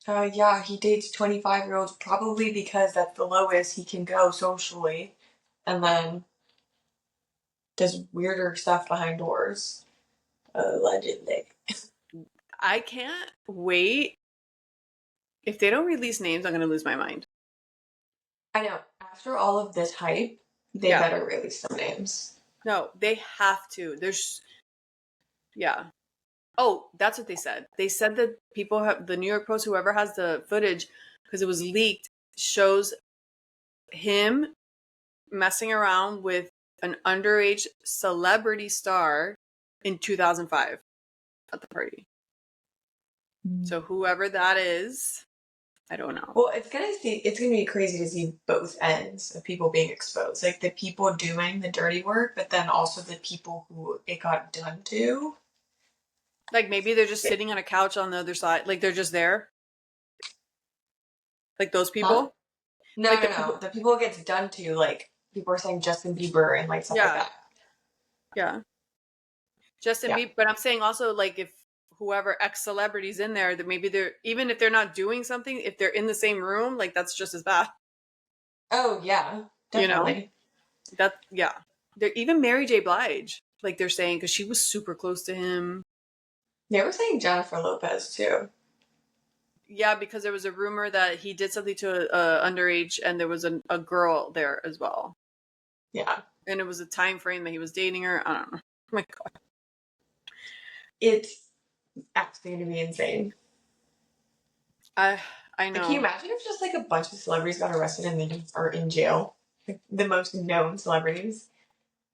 [SPEAKER 1] Yeah, he dates 25-year-olds probably because that's the lowest he can go socially. And then does weirder stuff behind doors. Allegedly.
[SPEAKER 2] I can't wait. If they don't release names, I'm going to lose my mind.
[SPEAKER 1] I know. After all of this hype, they
[SPEAKER 2] Yeah.
[SPEAKER 1] better release some names.
[SPEAKER 2] No, they have to. Yeah. Oh, that's what they said. They said that people have the New York Post, whoever has the footage, because it was leaked, shows him messing around with an underage celebrity star in 2005 at the party. So whoever that is, I don't know.
[SPEAKER 1] Well, it's gonna be crazy to see both ends of people being exposed. Like the people doing the dirty work, but then also the people who it got done to.
[SPEAKER 2] Like maybe they're just sitting on a couch on the other side, like they're just there, like those
[SPEAKER 1] Huh?
[SPEAKER 2] people,
[SPEAKER 1] No,
[SPEAKER 2] like
[SPEAKER 1] no,
[SPEAKER 2] the
[SPEAKER 1] no.
[SPEAKER 2] people.
[SPEAKER 1] The people it gets done to, like people are saying Justin Bieber and like stuff like
[SPEAKER 2] Yeah,
[SPEAKER 1] that.
[SPEAKER 2] yeah. Justin
[SPEAKER 1] Yeah.
[SPEAKER 2] Bieber, but I'm saying also like if whoever ex celebrities in there, that maybe they're even if they're not doing something, if they're in the same room, like that's just as bad.
[SPEAKER 1] Oh yeah,
[SPEAKER 2] You know
[SPEAKER 1] definitely.
[SPEAKER 2] that yeah. They're even Mary J. Blige, like they're saying because she was super close to him.
[SPEAKER 1] They were saying Jennifer Lopez too.
[SPEAKER 2] Yeah, because there was a rumor that he did something to a underage, and there was a girl there as well,
[SPEAKER 1] Yeah.
[SPEAKER 2] and it was a time frame that he was dating her. I don't know. Oh my god.
[SPEAKER 1] It's absolutely gonna be insane.
[SPEAKER 2] I I
[SPEAKER 1] Like, can you
[SPEAKER 2] know.
[SPEAKER 1] imagine if just like a bunch of celebrities got arrested and they just are in jail? Like, the most known celebrities.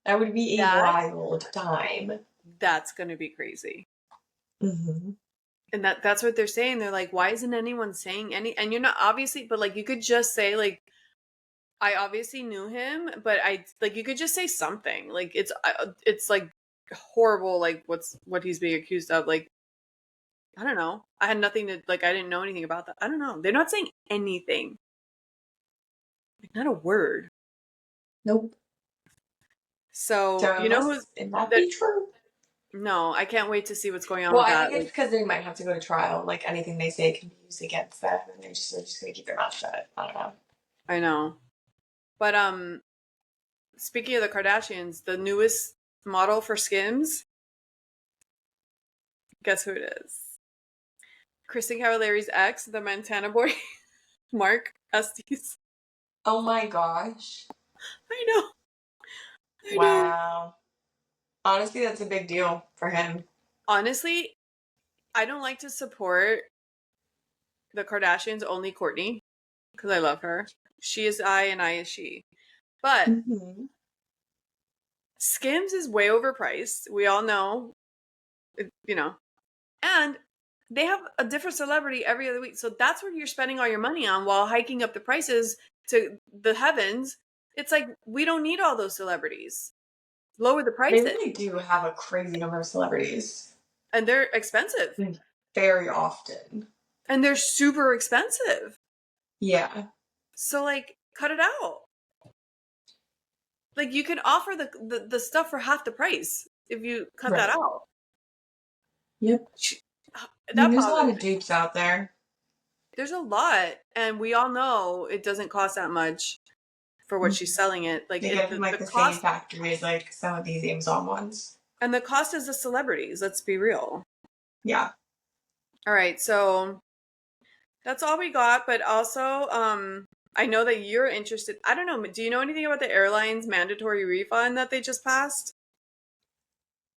[SPEAKER 1] That would be a
[SPEAKER 2] That
[SPEAKER 1] wild time.
[SPEAKER 2] that's gonna be crazy.
[SPEAKER 1] Mm-hmm.
[SPEAKER 2] And that's what they're saying. They're like, why isn't anyone saying any? And you're not obviously, but like you could just say like, I obviously knew him, but I like you could just say something. Like it's like horrible. Like what he's being accused of. Like I don't know. I had nothing to like. I didn't know anything about that. I don't know. They're not saying anything. Like not a word.
[SPEAKER 1] Nope.
[SPEAKER 2] So
[SPEAKER 1] So it
[SPEAKER 2] you know
[SPEAKER 1] must
[SPEAKER 2] who's
[SPEAKER 1] it might
[SPEAKER 2] that?
[SPEAKER 1] be true.
[SPEAKER 2] No, I can't wait to see what's going on
[SPEAKER 1] Well,
[SPEAKER 2] with
[SPEAKER 1] I think
[SPEAKER 2] that.
[SPEAKER 1] it's
[SPEAKER 2] Like
[SPEAKER 1] because they might have to go to trial. Like anything they say can be used against them, and they're just gonna keep their mouth shut. I don't know.
[SPEAKER 2] I know, but speaking of the Kardashians, the newest model for Skims, guess who it is? Kristen Cavallari's ex, the Montana boy, Mark Estes.
[SPEAKER 1] Oh my gosh!
[SPEAKER 2] I know, I know.
[SPEAKER 1] Wow. Honestly, that's a big deal for him.
[SPEAKER 2] Honestly, I don't like to support the Kardashians, only Courtney, because I love her. She is I and I is she. But
[SPEAKER 1] Mm-hmm.
[SPEAKER 2] Skims is way overpriced. We all know, you know, and they have a different celebrity every other week. So that's what you're spending all your money on while hiking up the prices to the heavens. It's like we don't need all those celebrities. Lower the
[SPEAKER 1] They
[SPEAKER 2] prices.
[SPEAKER 1] really do have a crazy number of celebrities.
[SPEAKER 2] And they're expensive.
[SPEAKER 1] Very often.
[SPEAKER 2] And they're super expensive.
[SPEAKER 1] Yeah.
[SPEAKER 2] So like cut it out. Like you can offer the stuff for half the price if you cut that
[SPEAKER 1] Right.
[SPEAKER 2] out.
[SPEAKER 1] Yep. I mean,
[SPEAKER 2] That
[SPEAKER 1] there's a lot
[SPEAKER 2] bothers
[SPEAKER 1] of
[SPEAKER 2] me.
[SPEAKER 1] dupes out there.
[SPEAKER 2] There's a lot, and we all know it doesn't cost that much for what she's selling it. Like
[SPEAKER 1] They get from
[SPEAKER 2] the
[SPEAKER 1] like the same
[SPEAKER 2] cost
[SPEAKER 1] factory as like some of these Amazon ones.
[SPEAKER 2] and the cost is the celebrities. Let's be real.
[SPEAKER 1] Yeah.
[SPEAKER 2] All right, so that's all we got. But also, I know that you're interested. I don't know. Do you know anything about the airline's mandatory refund that they just passed?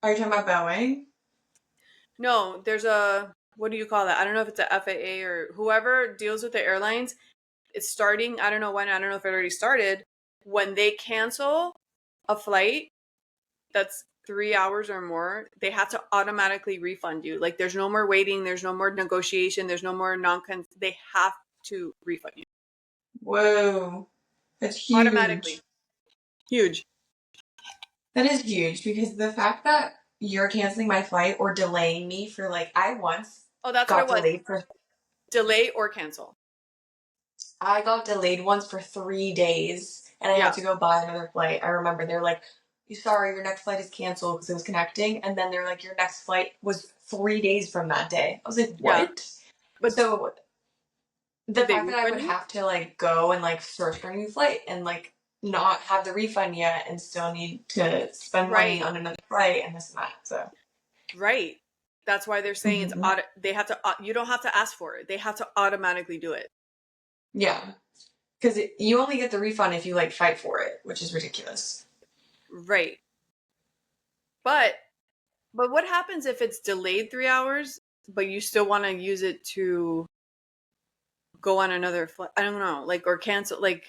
[SPEAKER 1] Are you talking about Boeing?
[SPEAKER 2] No, there's a, what do you call that? I don't know if it's a FAA or whoever deals with the airlines. It's starting, I don't know when, I don't know if it already started. When they cancel a flight that's 3 hours or more, they have to automatically refund you. Like there's no more waiting, there's no more negotiation, there's no more they have to refund you.
[SPEAKER 1] Whoa, that's
[SPEAKER 2] Automatically.
[SPEAKER 1] huge.
[SPEAKER 2] Huge.
[SPEAKER 1] That is huge because the fact that you're canceling my flight or delaying me for like, I once
[SPEAKER 2] Oh, that's what it
[SPEAKER 1] got
[SPEAKER 2] was.
[SPEAKER 1] delayed for,
[SPEAKER 2] Delay or cancel.
[SPEAKER 1] I got delayed once for 3 days and I had
[SPEAKER 2] Yeah.
[SPEAKER 1] to go buy another flight. I remember they're like, sorry, your next flight is canceled because it was connecting. And then they're like, your next flight was 3 days from that day. I was like,
[SPEAKER 2] Yeah.
[SPEAKER 1] what?
[SPEAKER 2] But
[SPEAKER 1] So the
[SPEAKER 2] did they
[SPEAKER 1] fact that I
[SPEAKER 2] refund
[SPEAKER 1] would
[SPEAKER 2] you?
[SPEAKER 1] have to like go and like search for a new flight and like not have the refund yet and still need to spend money
[SPEAKER 2] Right.
[SPEAKER 1] on another flight and this and that. So,
[SPEAKER 2] Right. That's why they're saying it's
[SPEAKER 1] mhm.
[SPEAKER 2] they have to you don't have to ask for it. They have to automatically do it.
[SPEAKER 1] Yeah. Because you only get the refund if you like fight for it, which is ridiculous.
[SPEAKER 2] Right. But what happens if it's delayed 3 hours but you still want to use it to go on another flight? I don't know. Like or cancel like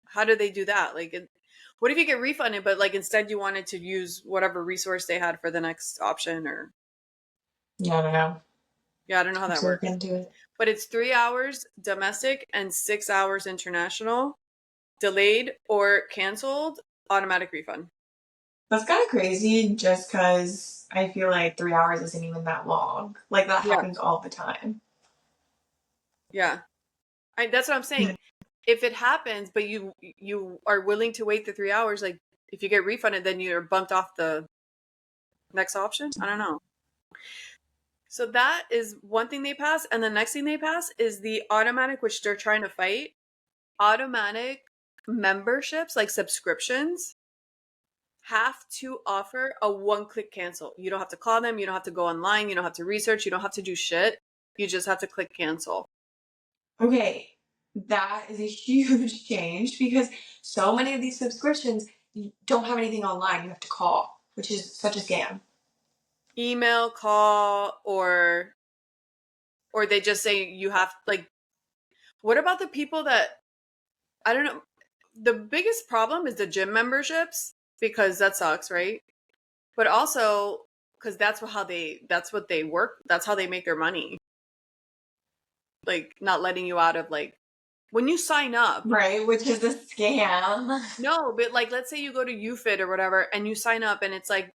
[SPEAKER 2] how do they do that? Like what if you get refunded but like instead you wanted to use whatever resource they had for the next option or
[SPEAKER 1] Yeah, I don't know.
[SPEAKER 2] yeah, I don't know how
[SPEAKER 1] I'm
[SPEAKER 2] that
[SPEAKER 1] so
[SPEAKER 2] works.
[SPEAKER 1] into it.
[SPEAKER 2] But it's 3 hours domestic and 6 hours international. Delayed or canceled, automatic refund.
[SPEAKER 1] That's kind of crazy just because I feel like 3 hours isn't even that long. Like that
[SPEAKER 2] Yeah.
[SPEAKER 1] happens all the time.
[SPEAKER 2] Yeah. That's what I'm saying. If it happens, but you are willing to wait the 3 hours, like if you get refunded, then you're bumped off the next option. I don't know. So that is one thing they pass, and the next thing they pass is the automatic, which they're trying to fight. Automatic memberships, like subscriptions, have to offer a one-click cancel. You don't have to call them. You don't have to go online. You don't have to research. You don't have to do shit. You just have to click cancel.
[SPEAKER 1] Okay, that is a huge change because so many of these subscriptions you don't have anything online. You have to call, which is such a scam.
[SPEAKER 2] Email, call, or they just say you have like what about the people that I don't know. The biggest problem is the gym memberships because that sucks, right? But also because that's what they work, that's how they make their money. Like not letting you out of like when you sign up.
[SPEAKER 1] Right, which is a scam.
[SPEAKER 2] No, but like let's say you go to UFit or whatever and you sign up and it's like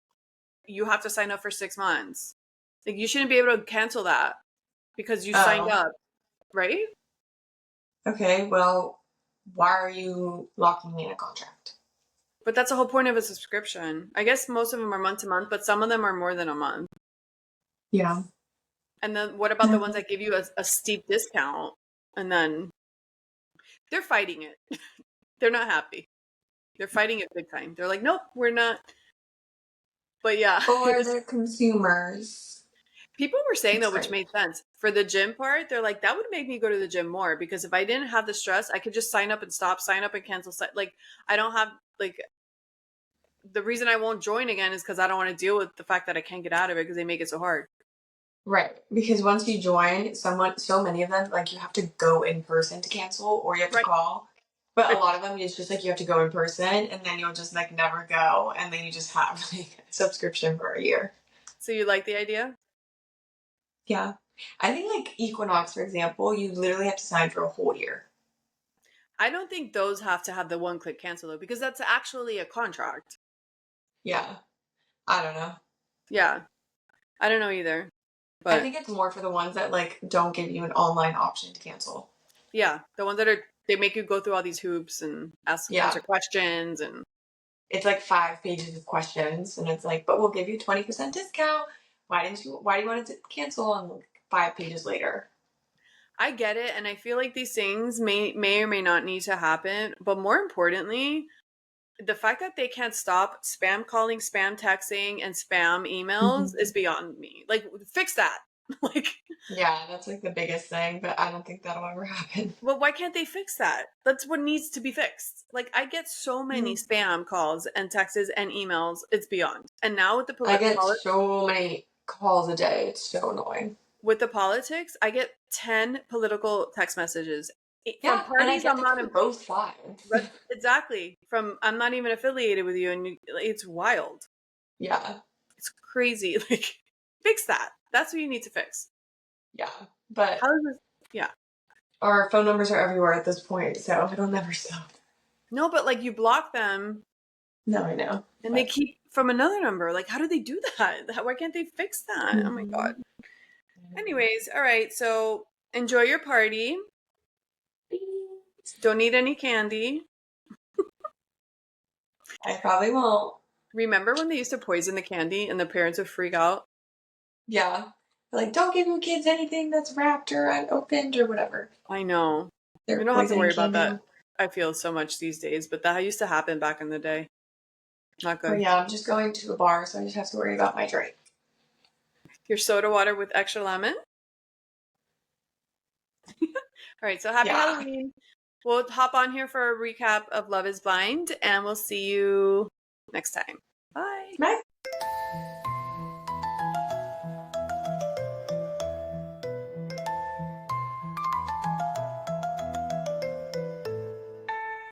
[SPEAKER 2] you have to sign up for 6 months. Like you shouldn't be able to cancel that because you signed
[SPEAKER 1] Oh,
[SPEAKER 2] up, right?
[SPEAKER 1] okay. Well, why are you locking me in a contract?
[SPEAKER 2] But that's the whole point of a subscription. I guess most of them are month to month, but some of them are more than a month.
[SPEAKER 1] Yeah.
[SPEAKER 2] And then what about the ones that give you a steep discount? And then they're fighting it. They're not happy. They're fighting it big time. They're like, nope, we're not. But yeah, it
[SPEAKER 1] Or
[SPEAKER 2] was.
[SPEAKER 1] the consumers.
[SPEAKER 2] People were saying
[SPEAKER 1] It's
[SPEAKER 2] though, which
[SPEAKER 1] great.
[SPEAKER 2] made sense for the gym part. They're like, that would make me go to the gym more because if I didn't have the stress, I could just sign up and stop, sign up and cancel. Like I don't have like the reason I won't join again is because I don't want to deal with the fact that I can't get out of it because they make it so hard.
[SPEAKER 1] Right. Because once you join, so many of them, like you have to go in person to cancel or you have to
[SPEAKER 2] Right.
[SPEAKER 1] call. But a lot of them, it's just like you have to go in person and then you'll just like never go. And then you just have like a subscription for a year.
[SPEAKER 2] So you like the idea?
[SPEAKER 1] Yeah. I think like Equinox, for example, you literally have to sign for a whole year.
[SPEAKER 2] I don't think those have to have the one click cancel though, because that's actually a contract.
[SPEAKER 1] Yeah. I don't know.
[SPEAKER 2] Yeah. I don't know either.
[SPEAKER 1] I
[SPEAKER 2] But
[SPEAKER 1] think it's more for the ones that like don't give you an online option to cancel.
[SPEAKER 2] yeah, the ones that are they make you go through all these hoops and answer
[SPEAKER 1] Yeah.
[SPEAKER 2] questions and
[SPEAKER 1] It's like 5 pages of questions and it's like, but we'll give you 20% discount. Why do you want to cancel? And like 5 pages later.
[SPEAKER 2] I get it and I feel like these things may or may not need to happen, but more importantly, the fact that they can't stop spam calling, spam texting and spam emails
[SPEAKER 1] Mhm.
[SPEAKER 2] is beyond me. Like fix that. Like,
[SPEAKER 1] Yeah, that's like the biggest thing, but I don't think that'll ever happen.
[SPEAKER 2] well, why can't they fix that? That's what needs to be fixed. Like, I get so many spam calls and texts and emails. It's beyond. And now with the
[SPEAKER 1] I get so many calls a day. It's so annoying.
[SPEAKER 2] with the politics, I get 10 political text messages from
[SPEAKER 1] Yeah, and I
[SPEAKER 2] parties
[SPEAKER 1] get
[SPEAKER 2] I'm
[SPEAKER 1] them
[SPEAKER 2] not
[SPEAKER 1] from
[SPEAKER 2] in.
[SPEAKER 1] both sides.
[SPEAKER 2] Exactly. From I'm not even affiliated with you, and it's wild.
[SPEAKER 1] Yeah,
[SPEAKER 2] It's crazy. Like, fix that. That's what you need to fix.
[SPEAKER 1] yeah. But
[SPEAKER 2] How does this? Yeah.
[SPEAKER 1] our phone numbers are everywhere at this point, so it'll never stop.
[SPEAKER 2] No, but like you block them
[SPEAKER 1] No, I know.
[SPEAKER 2] and they
[SPEAKER 1] But
[SPEAKER 2] keep from another number. Like, how do they do that? Why can't they fix that? Oh my God. Anyways, all right. So enjoy your party. Don't eat any candy.
[SPEAKER 1] I probably won't.
[SPEAKER 2] Remember when they used to poison the candy and the parents would freak out?
[SPEAKER 1] Yeah. Like, don't give your kids anything that's wrapped or unopened or whatever.
[SPEAKER 2] I know. We
[SPEAKER 1] They're
[SPEAKER 2] don't have to
[SPEAKER 1] poisoning
[SPEAKER 2] worry about
[SPEAKER 1] candy
[SPEAKER 2] that.
[SPEAKER 1] now.
[SPEAKER 2] I feel so much these days, but that used to happen back in the day. Not
[SPEAKER 1] Oh
[SPEAKER 2] good.
[SPEAKER 1] yeah, I'm just going to a bar, so I just have to worry about my drink.
[SPEAKER 2] Your soda water with extra lemon? All right, so happy
[SPEAKER 1] Yeah.
[SPEAKER 2] Halloween. We'll hop on here for a recap of Love is Blind, and we'll see you next time. Bye.
[SPEAKER 1] Bye.